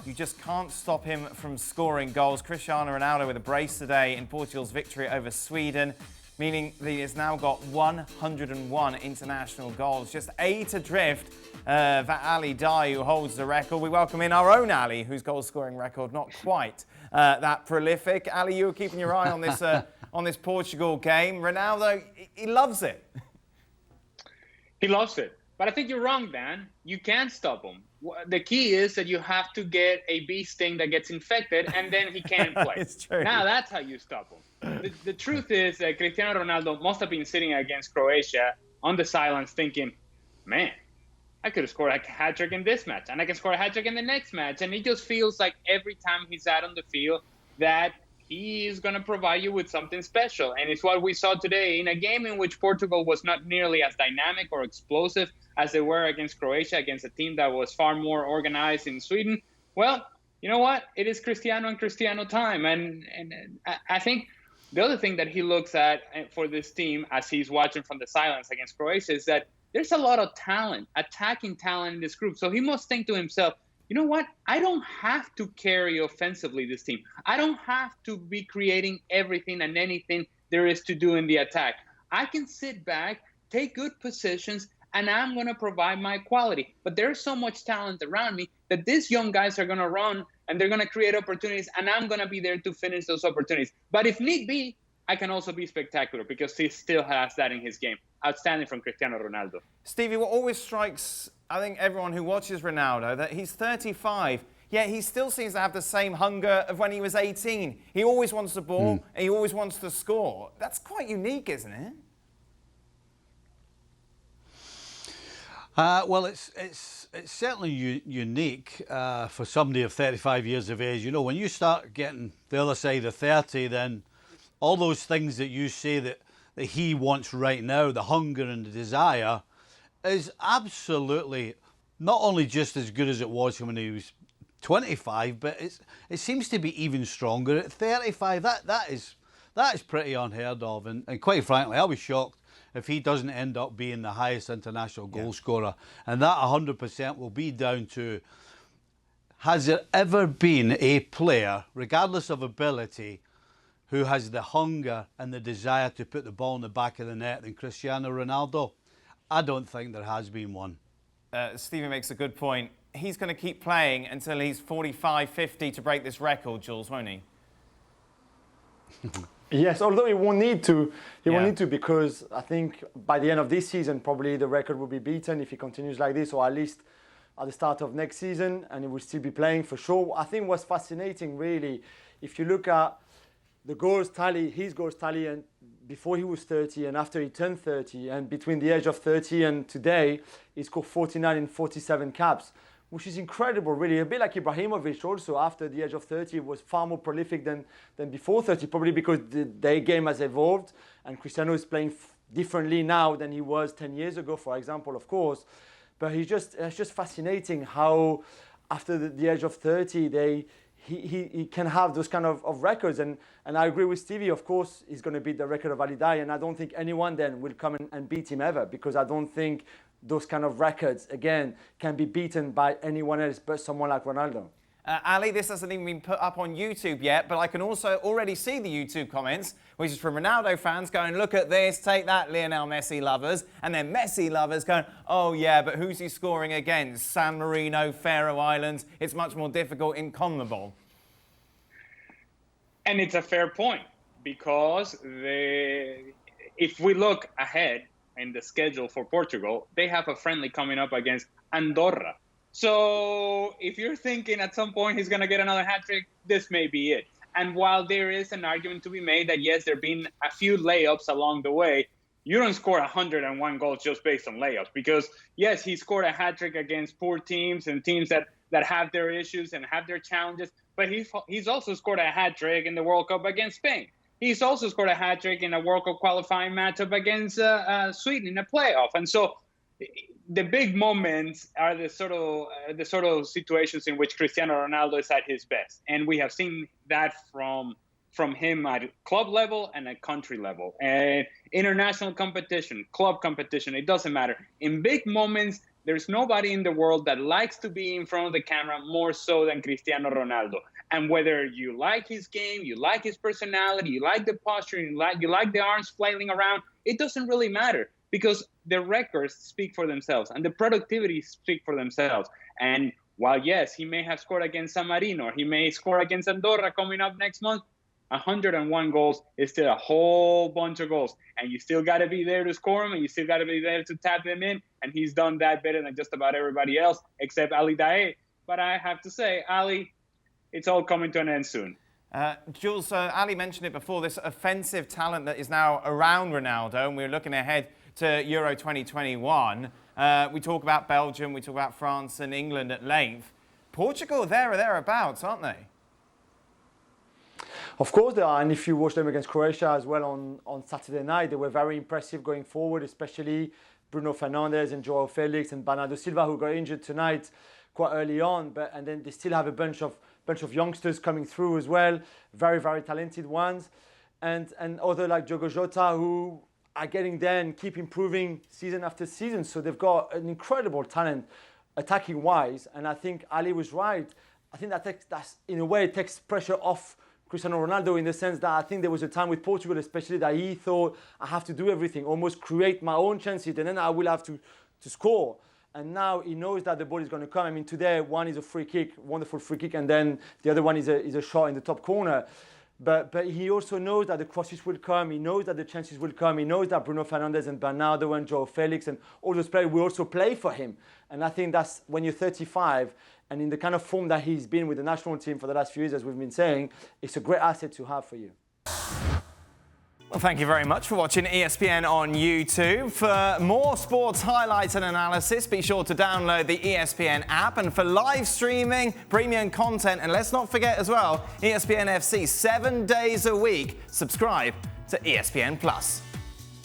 You just can't stop him from scoring goals. Cristiano Ronaldo with a brace today in Portugal's victory over Sweden, meaning that he has now got 101 international goals. Just 8 adrift of Ali Dai, who holds the record. We welcome in our own Ali, whose goal-scoring record not quite that prolific. Ali, you were keeping your eye on this Portugal game. Ronaldo, he loves it. He loves it. But I think you're wrong, Dan. You can't stop him. The key is that you have to get a bee sting that gets infected, and then he can't play. It's true. Now that's how you stop him. The truth is that Cristiano Ronaldo must have been sitting against Croatia on the sidelines thinking, man, I could have scored a hat-trick in this match, and I can score a hat-trick in the next match. And it just feels like every time he's out on the field that he is going to provide you with something special. And it's what we saw today in a game in which Portugal was not nearly as dynamic or explosive as they were against Croatia, against a team that was far more organized in Sweden. Well, you know what? It is Cristiano and Cristiano time. And I think the other thing that he looks at for this team as he's watching from the silence against Croatia is that there's a lot of talent, attacking talent in this group. So he must think to himself, you know what? I don't have to carry offensively this team. I don't have to be creating everything and anything there is to do in the attack. I can sit back, take good positions, and I'm going to provide my quality. But there's so much talent around me that these young guys are going to run and they're going to create opportunities, and I'm going to be there to finish those opportunities. But if need be, I can also be spectacular because he still has that in his game. Outstanding from Cristiano Ronaldo. Stevie, what always strikes, I think, everyone who watches Ronaldo, that he's 35, yet he still seems to have the same hunger of when he was 18. He always wants the ball, and he always wants to score. That's quite unique, isn't it? Well, it's certainly unique for somebody of 35 years of age. You know, when you start getting the other side of 30, then all those things that you say that he wants right now, the hunger and the desire, is absolutely not only just as good as it was when he was 25, but it seems to be even stronger at 35. That is pretty unheard of, and quite frankly, I'll be shocked if he doesn't end up being the highest international goal scorer. And that 100% will be down to, has there ever been a player, regardless of ability, who has the hunger and the desire to put the ball in the back of the net than Cristiano Ronaldo? I don't think there has been one. Stephen makes a good point. He's going to keep playing until he's 45, 50 to break this record, Jules, won't he? Yes, although he won't need to. He won't need to, because I think by the end of this season, probably the record will be beaten if he continues like this, or at least at the start of next season, and he will still be playing for sure. I think what's fascinating, really, if you look at the goals tally, his goals tally, and before he was 30 and after he turned 30, and between the age of 30 and today, he scored 49 in 47 caps, which is incredible, really. A bit like Ibrahimovic also, after the age of 30, was far more prolific than before 30, probably because their game has evolved, and Cristiano is playing differently now than he was 10 years ago, for example, of course. But it's just fascinating how after the age of 30, he can have those kind of records. And I agree with Stevie, of course, he's going to beat the record of Ali Dai, and I don't think anyone then will come and beat him ever, because I don't think those kind of records, again, can be beaten by anyone else but someone like Ronaldo. Ali, this hasn't even been put up on YouTube yet, but I can also already see the YouTube comments, which is from Ronaldo fans going, look at this, take that, Lionel Messi lovers. And then Messi lovers going, oh yeah, but who's he scoring against? San Marino, Faroe Islands. It's much more difficult in CONMEBOL. And it's a fair point, because if we look ahead in the schedule for Portugal, they have a friendly coming up against Andorra. So if you're thinking at some point he's going to get another hat-trick, this may be it. And while there is an argument to be made that, yes, there have been a few layups along the way, you don't score 101 goals just based on layups. Because, yes, he scored a hat-trick against poor teams and teams that have their issues and have their challenges. But he's also scored a hat-trick in the World Cup against Spain. He's also scored a hat-trick in a World Cup qualifying matchup against Sweden in a playoff. And so the big moments are the sort of situations in which Cristiano Ronaldo is at his best, and we have seen that from him at club level and at country level, and international competition, club competition. It doesn't matter. In big moments, there's nobody in the world that likes to be in front of the camera more so than Cristiano Ronaldo. And whether you like his game, you like his personality, you like the posture, you like the arms flailing around, it doesn't really matter because the records speak for themselves and the productivity speak for themselves. And while, yes, he may have scored against San Marino, or he may score against Andorra coming up next month, 101 goals is still a whole bunch of goals. And you still got to be there to score them, and you still got to be there to tap them in. And he's done that better than just about everybody else, except Ali Daei. But I have to say, Ali, it's all coming to an end soon. Jules, Ali mentioned it before, this offensive talent that is now around Ronaldo, and we're looking ahead to Euro 2021. We talk about Belgium, we talk about France and England at length. Portugal, there or thereabouts, aren't they? Of course they are, and if you watch them against Croatia as well on Saturday night, they were very impressive going forward, especially Bruno Fernandes and Joao Felix and Bernardo Silva, who got injured tonight quite early on, and then they still have a bunch of youngsters coming through as well, very, very talented ones, and other like Diogo Jota, who are getting there and keep improving season after season. So they've got an incredible talent attacking wise, and I think Ali was right. I think that's in a way takes pressure off Cristiano Ronaldo, in the sense that I think there was a time with Portugal especially that he thought, I have to do everything, almost create my own chances, and then I will have to score. And now he knows that the ball is going to come. I mean, today one is a free kick, wonderful free kick, and then the other one is a shot in the top corner. But he also knows that the crosses will come. He knows that the chances will come. He knows that Bruno Fernandes and Bernardo and Joao Felix and all those players will also play for him. And I think that's when you're 35 and in the kind of form that he's been with the national team for the last few years, as we've been saying, it's a great asset to have for you. Well, thank you very much for watching ESPN on YouTube. For more sports highlights and analysis, be sure to download the ESPN app. And for live streaming, premium content, and let's not forget as well, ESPN FC 7 days a week. Subscribe to ESPN Plus.